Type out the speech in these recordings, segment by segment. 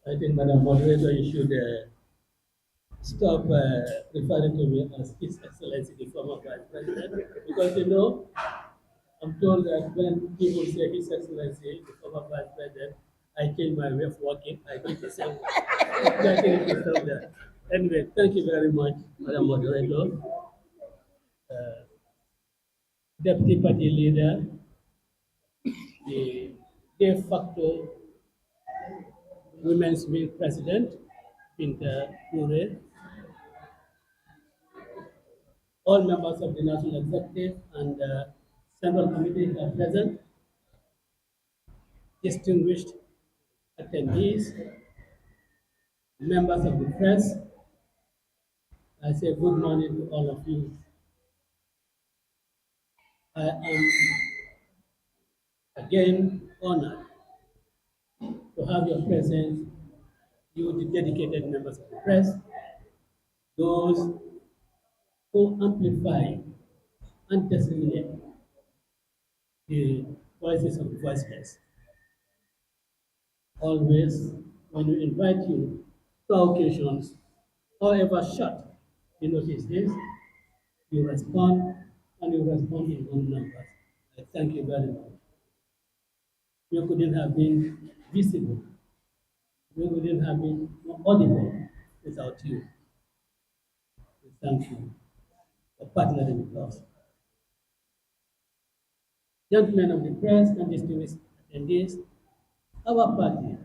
I think, Madam Moderator, you should stop referring to me as His Excellency, the former Vice President, because I'm told that when people say His Excellency, the former Vice President, I change my way of working. I do it the same way. So I think it is stop there. Anyway, thank you very much, Madam Moderator, uh, Deputy Party Leader, the de facto Women's Wing President, Pinta Ture, all members of the National Executive and Central Committee are present, distinguished attendees, members of the press. I say good morning to all of you. I am again honored to have your presence, you the dedicated members of the press, those who amplify and disseminate the voices of the voiceless. Always, when we invite you to occasions, however short the notice is, you respond and you respond in good numbers. I thank you very much. You couldn't have been visible, you couldn't have been audible without you. We thank you for partnering with us. Gentlemen of the press and distinguished attendees, our party,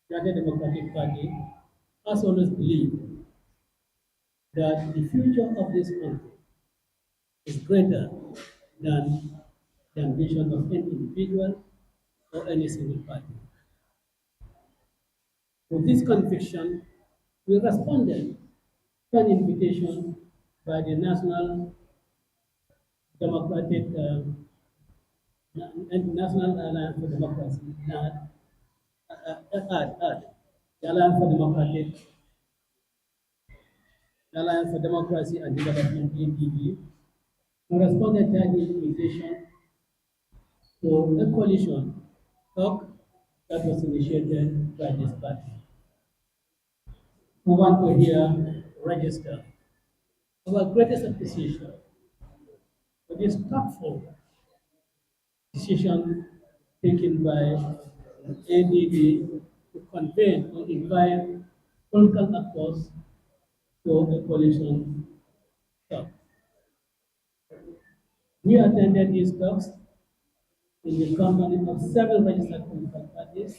the United Democratic Party, has always believed that the future of this country is greater than the ambition of any individual or any single party. With this conviction, we responded to an invitation by the National Democratic National Alliance for Democracy, the Alliance for Democratic Alliance for Democracy and Development (ADD), we responded to the invitation to a coalition talk that was initiated by this party. We want to hear register our greatest appreciation for this thoughtful decision taken by ADD to convene or invite political actors to a coalition talk. We attended these talks in the company of several registered political parties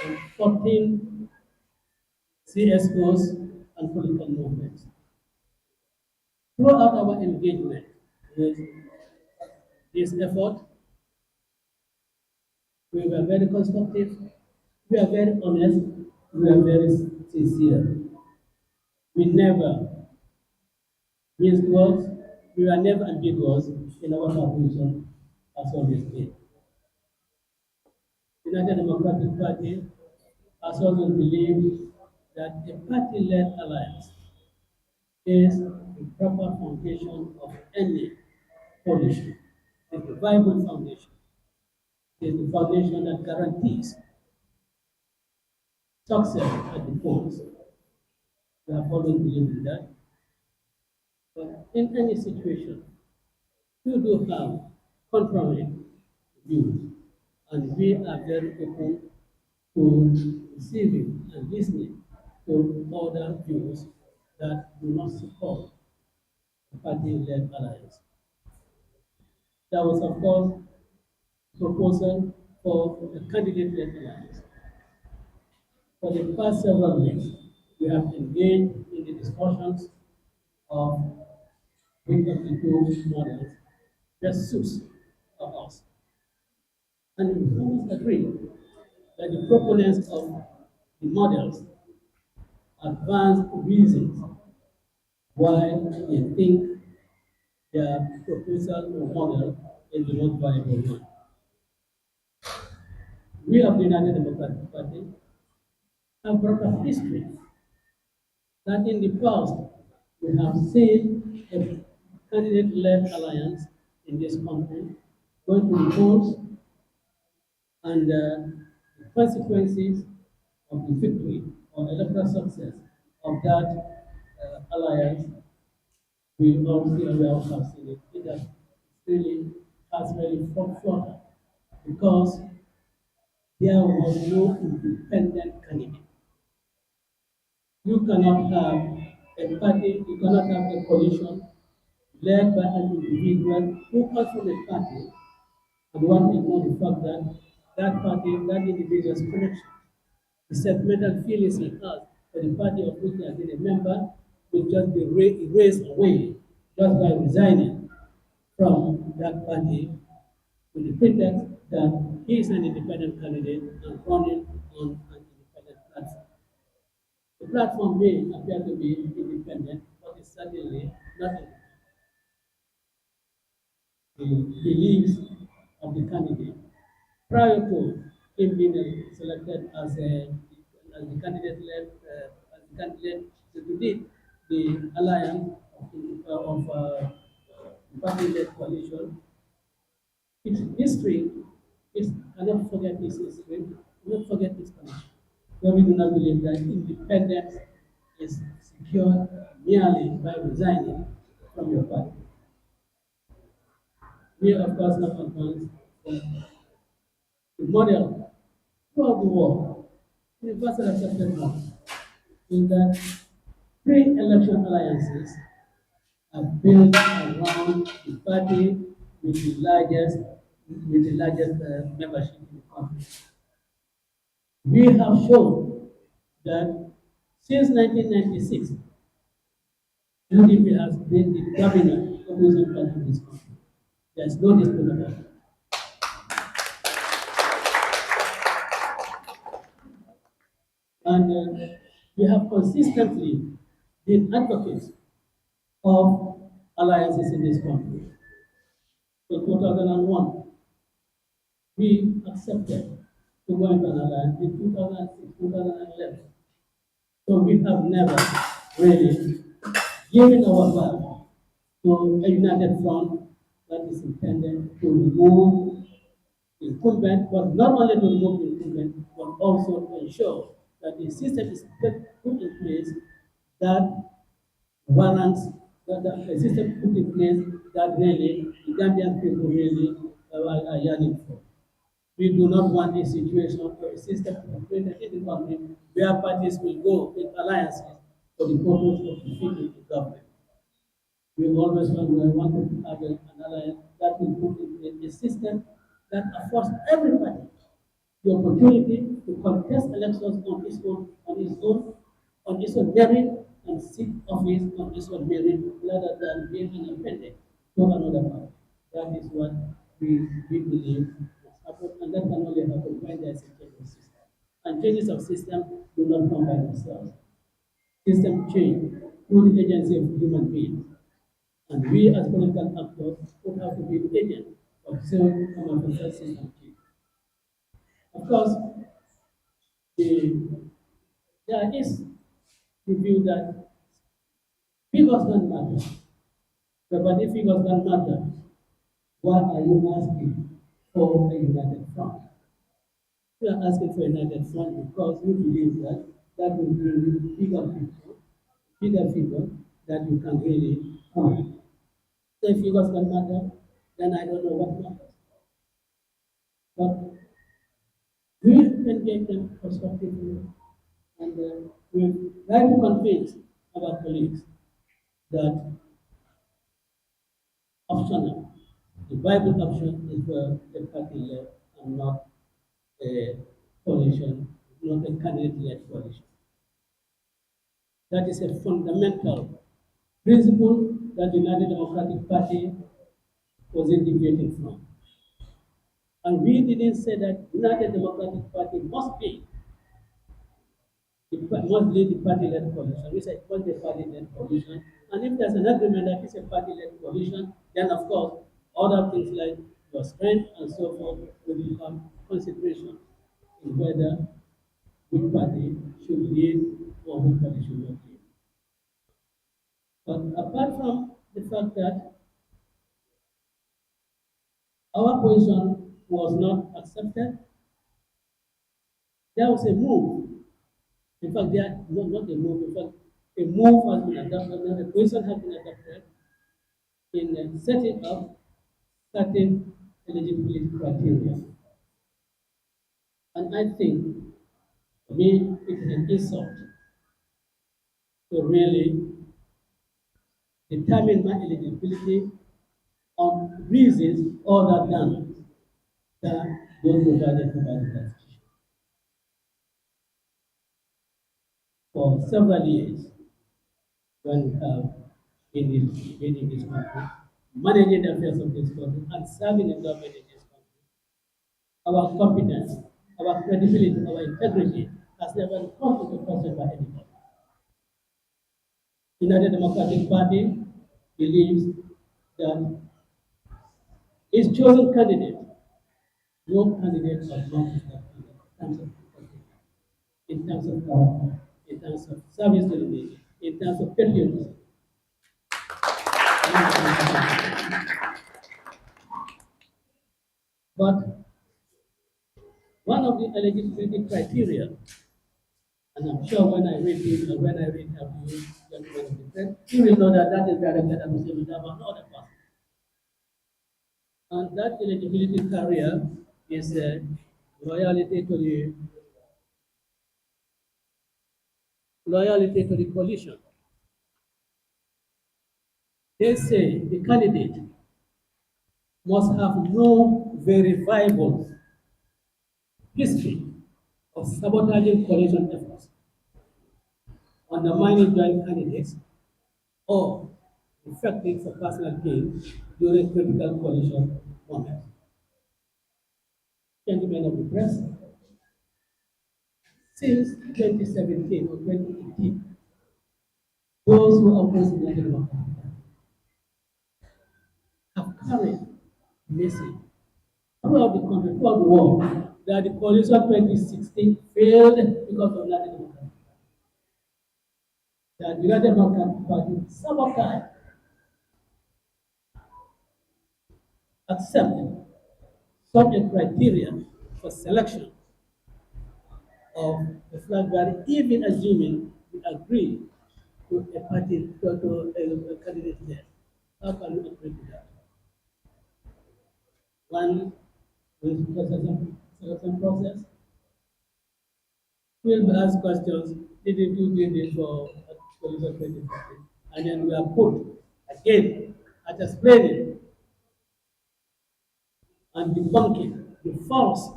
and 14 CSOs and political movements. Throughout our engagement with this effort, we were very constructive, we are very honest, we are very sincere. We never minced words, we were never ambiguous in our conclusion as always been. The United Democratic Party has always believed that a party-led alliance is the proper foundation of any coalition. It's a viable foundation. It is the foundation that guarantees success at the polls. We have always believed in that. But in any situation, you do have contrary views, and we are very open to receiving and listening to other views that do not support the party-led alliance. There was, of course, proposal for a candidate-led alliance. For the past several weeks, we have engaged in the discussions of which of the two models best suits us. And we almost agree that the proponents of the models advance reasons why they think their proposal or model is the most viable one. We of the United Democratic Party have brought a history that in the past we have seen a candidate-led alliance in this country going to the polls and the consequences of the victory or electoral success of that alliance, we obviously and we all have seen it. It has really fought because there was no independent candidate. You cannot have a party, you cannot have a coalition led by an individual who comes from a party and one ignore the fact that that party, that individual's connection, the sentimental feelings he has for the party of which he has been a member will just be erased away just by resigning from that party with the pretext that he is an independent candidate and running on an independent platform. The platform may appear to be independent, but it's certainly not the beliefs of the candidate. Prior to him being selected as the candidate led as the candidate to lead the alliance of party-led coalition, its history is cannot forget its history, cannot forget its connection. Where we do not believe that independence is secured merely by resigning from your party. We, of course, have advanced the model throughout the world. Universal accepted model is that pre-election alliances are built around the party with the largest membership in the country. We have shown that since 1996, UDP has been the dominant opposition party in this country. There's no dispute about it. And we have consistently been advocates of alliances in this country. In 2001, we accepted to go into an alliance in 2006, 2011. So we have never really given our back to a united front that is intended to remove the incumbent, but not only to remove the incumbent, but also to ensure that the system is put in place that warrants that the system put in place that really the Gambian people really are yearning for. We do not want a situation or a system created in the country where parties will go in alliances for the purpose of defeating the government. We always want to have an alliance that will put in place a system that affords everybody the opportunity to contest elections on its own merit and seek office on its own merit rather than being an appendix to another party. That is what we believe must happen, and that can only happen when there is a change of system. And changes of system do not come by themselves. System change through the agency of human beings. And we as political actors would have to be the agent of so fundamental system change. Of course, the, there is the view that figures don't matter. But if figures don't matter, why are you asking for a united front? You are asking for a united front because you believe that that will bring you bigger figure that you can really find. So if figures don't matter, then I don't know what matters. But we engage them constructively and we try to convince our colleagues that optional, the Bible option is for a party led and not a coalition, not a candidate led coalition. That is a fundamental principle that the United Democratic Party was deviating from. And we didn't say that United Democratic Party must lead the party-led coalition. We said it must be a party-led coalition. And if there's an agreement that it's a party-led coalition, then of course other things like your strength and so forth will become consideration in whether which party should lead or which party should not lead. But apart from the fact that our position was not accepted, there was a move In fact, they are not a move. In fact, a move has been adopted, and a position has been adopted in setting up certain eligibility criteria. And I think, for me, it is an insult to really determine my eligibility on reasons other than those provided by the Constitution. For several years, when we have been in this country, managing the affairs of this country, and serving the government in this country, our competence, our credibility, our integrity has never come into question by anybody. The United Democratic Party believes that its chosen candidate, no candidate of long in terms of character, in terms of service to the nation, in terms of patriotism. But one of the eligibility criteria, and I'm sure when I read this or when I read how you gentlemen of the press, you will know that that is directed at Ousainu Darboe and other person. And that eligibility criteria is loyalty to the coalition. They say the candidate must have no verifiable history of sabotaging coalition efforts, undermining joint candidates, or effective for personal gain during critical coalition moments. Gentlemen of the press, since 2017 or 2018, those who oppose the United have carried message throughout the country, throughout the world, that the coalition 2016 failed because of United Democratic. That the United Democratic Party sabotaged, accepted such a criteria for selection of the flag bearer, even assuming we agree to a party to a candidate there. How can we agree to that? One with selection process, we'll ask questions, didn't you do this for coalition 2015? And then we are put again at explaining and debunking the false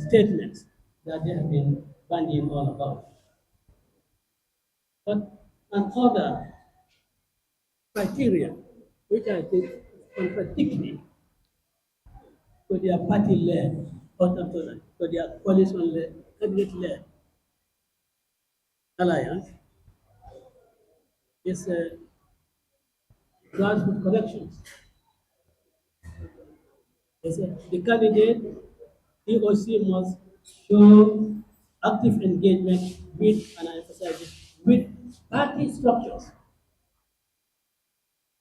statements that they have been bandying all about. But another criteria, which I think is contradictory to their party-led, or to their coalition-led, candidate-led alliance, is grassroots connections. They say the candidate, he or she must show active engagement with, and I emphasize it, with party structures.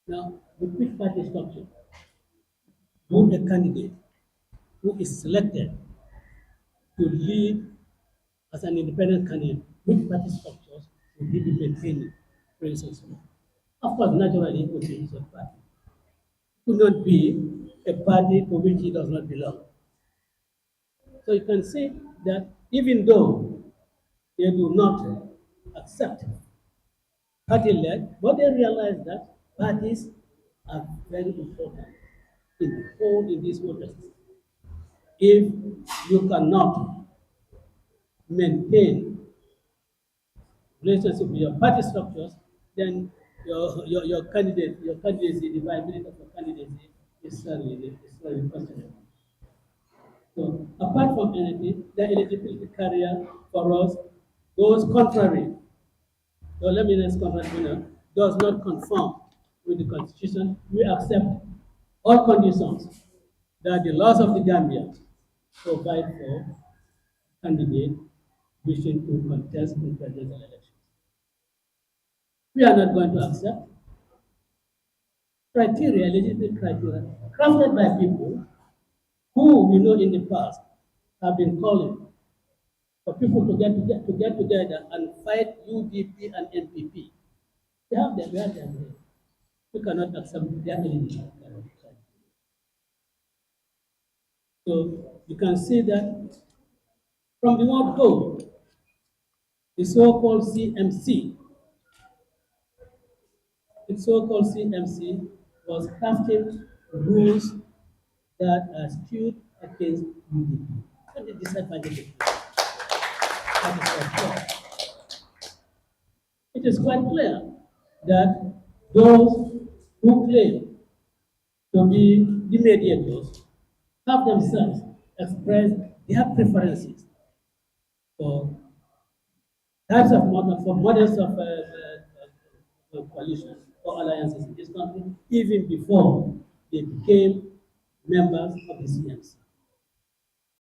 Now, with which party structure? Who a candidate who is selected to lead as an independent candidate, which party structures will he be maintaining, for instance? Of course, naturally, it would be his own party. It could not be a party to which he does not belong. So you can see that even though they do not accept party-led, but they realize that parties are very important in this whole process. If you cannot maintain relationship with your party structures, then your candidacy, the viability of your candidacy is certainly questionable. So apart from anything, the eligibility criteria for us goes contrary. So let me next contrary, does not conform with the constitution. We accept all conditions that the laws of the Gambia provide for candidate wishing to contest in presidential elections. We are not going to accept criteria, legitimate criteria, crafted by people who we know in the past have been calling for people to get together and fight UDP and NPP. We have their way. We cannot accept their elimination. So you can see that from the word go, the so-called CMC, was crafting rules that are skewed against UDP. What the disadvantage of that is quite clear. It is quite clear that those who claim to be the mediators have themselves expressed their preferences for types of for models of coalitions or alliances in this country, even before they became members of the CMC.